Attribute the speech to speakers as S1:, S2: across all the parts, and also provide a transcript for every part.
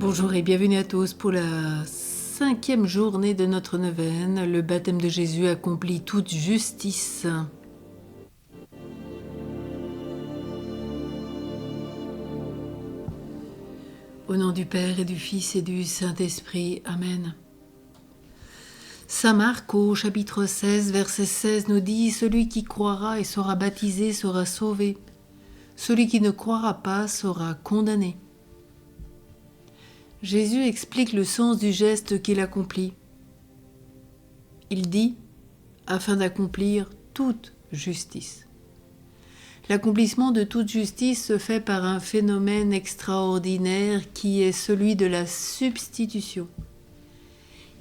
S1: Bonjour et bienvenue à tous pour la 5e journée de notre neuvaine. Le baptême de Jésus accomplit toute justice. Au nom du Père et du Fils et du Saint-Esprit. Amen. Saint Marc au chapitre 16, verset 16 nous dit « Celui qui croira et sera baptisé sera sauvé. Celui qui ne croira pas sera condamné. » Jésus explique le sens du geste qu'il accomplit. Il dit « afin d'accomplir toute justice ». L'accomplissement de toute justice se fait par un phénomène extraordinaire qui est celui de la substitution.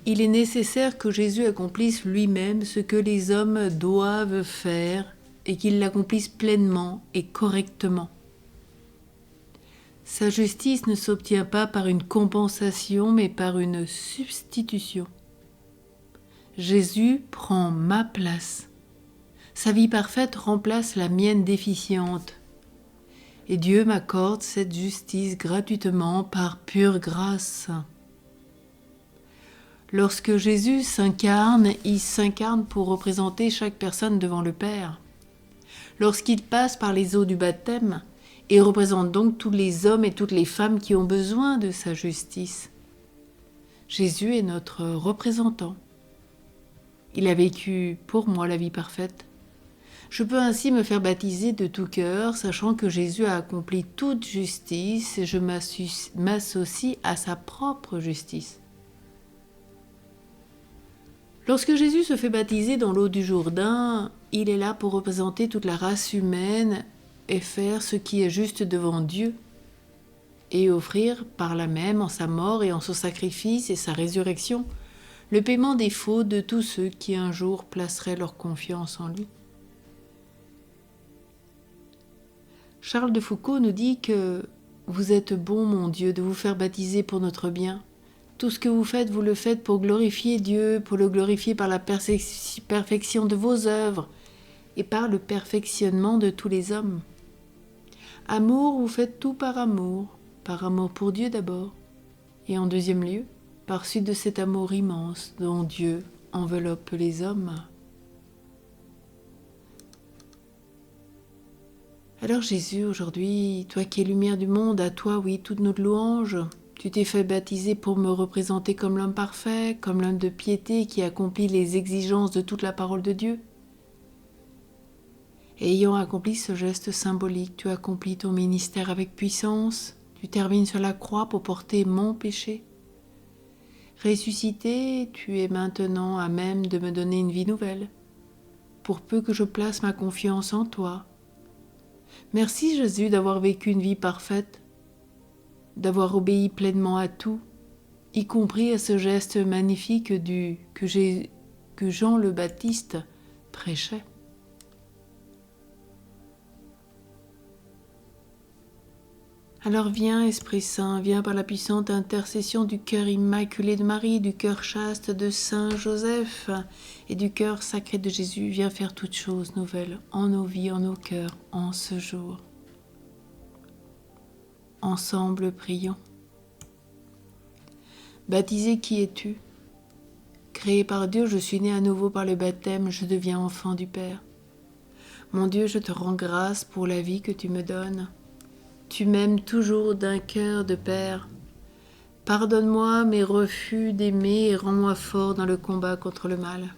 S1: Il est nécessaire que Jésus accomplisse lui-même ce que les hommes doivent faire et qu'il l'accomplisse pleinement et correctement. Sa justice ne s'obtient pas par une compensation, mais par une substitution. Jésus prend ma place. Sa vie parfaite remplace la mienne déficiente. Et Dieu m'accorde cette justice gratuitement par pure grâce. Lorsque Jésus s'incarne, il s'incarne pour représenter chaque personne devant le Père. Lorsqu'il passe par les eaux du baptême, il représente donc tous les hommes et toutes les femmes qui ont besoin de sa justice. Jésus est notre représentant. Il a vécu pour moi la vie parfaite. Je peux ainsi me faire baptiser de tout cœur, sachant que Jésus a accompli toute justice et je m'associe à sa propre justice. Lorsque Jésus se fait baptiser dans l'eau du Jourdain, il est là pour représenter toute la race humaine et faire ce qui est juste devant Dieu et offrir par là même, en sa mort et en son sacrifice et sa résurrection, le paiement des fautes de tous ceux qui un jour placeraient leur confiance en lui. Charles de Foucauld nous dit que « Vous êtes bon, mon Dieu, de vous faire baptiser pour notre bien. Tout ce que vous le faites pour glorifier Dieu, pour le glorifier par la perfection de vos œuvres et par le perfectionnement de tous les hommes. Amour, vous faites tout par amour pour Dieu d'abord, et en deuxième lieu, par suite de cet amour immense dont Dieu enveloppe les hommes. » Alors Jésus, aujourd'hui, toi qui es lumière du monde, à toi, oui, toute notre louange, tu t'es fait baptiser pour me représenter comme l'homme parfait, comme l'homme de piété qui accomplit les exigences de toute la parole de Dieu. Et ayant accompli ce geste symbolique, tu accomplis ton ministère avec puissance, tu termines sur la croix pour porter mon péché. Ressuscité, tu es maintenant à même de me donner une vie nouvelle, pour peu que je place ma confiance en toi. Merci Jésus d'avoir vécu une vie parfaite, d'avoir obéi pleinement à tout, y compris à ce geste magnifique que Jean le Baptiste prêchait. Alors viens, Esprit Saint, viens par la puissante intercession du cœur immaculé de Marie, du cœur chaste de Saint Joseph et du cœur sacré de Jésus, viens faire toutes choses nouvelles en nos vies, en nos cœurs, en ce jour. Ensemble, prions. Baptisé, qui es-tu? Créé par Dieu, je suis né à nouveau par le baptême, je deviens enfant du Père. Mon Dieu, je te rends grâce pour la vie que tu me donnes. Tu m'aimes toujours d'un cœur de Père. Pardonne-moi mes refus d'aimer et rends-moi fort dans le combat contre le mal.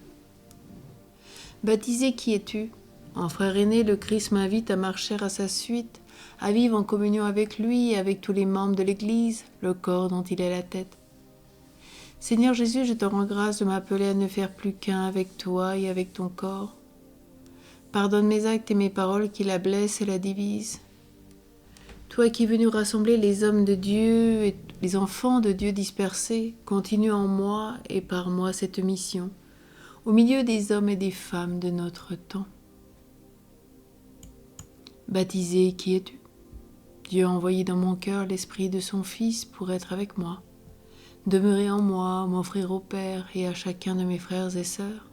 S1: Baptisé, qui es-tu? En frère aîné, le Christ m'invite à marcher à sa suite, à vivre en communion avec lui et avec tous les membres de l'Église, le corps dont il est la tête. Seigneur Jésus, je te rends grâce de m'appeler à ne faire plus qu'un avec toi et avec ton corps. Pardonne mes actes et mes paroles qui la blessent et la divisent. Toi qui es venu rassembler les hommes de Dieu et les enfants de Dieu dispersés, continue en moi et par moi cette mission, au milieu des hommes et des femmes de notre temps. Baptisé, qui es-tu? Dieu a envoyé dans mon cœur l'Esprit de son Fils pour être avec moi, demeurer en moi, m'offrir au Père et à chacun de mes frères et sœurs.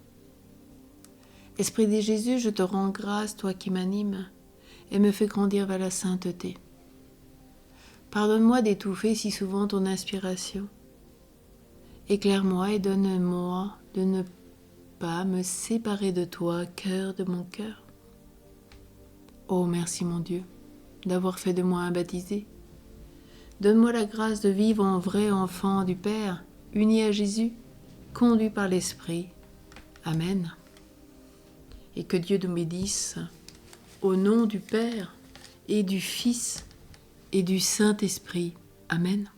S1: Esprit de Jésus, je te rends grâce, toi qui m'animes, et me fais grandir vers la sainteté. Pardonne-moi d'étouffer si souvent ton inspiration. Éclaire-moi et donne-moi de ne pas me séparer de toi, cœur de mon cœur. Oh, merci mon Dieu, d'avoir fait de moi un baptisé. Donne-moi la grâce de vivre en vrai enfant du Père, uni à Jésus, conduit par l'Esprit. Amen. Et que Dieu nous bénisse, au nom du Père et du Fils et du Saint-Esprit. Amen.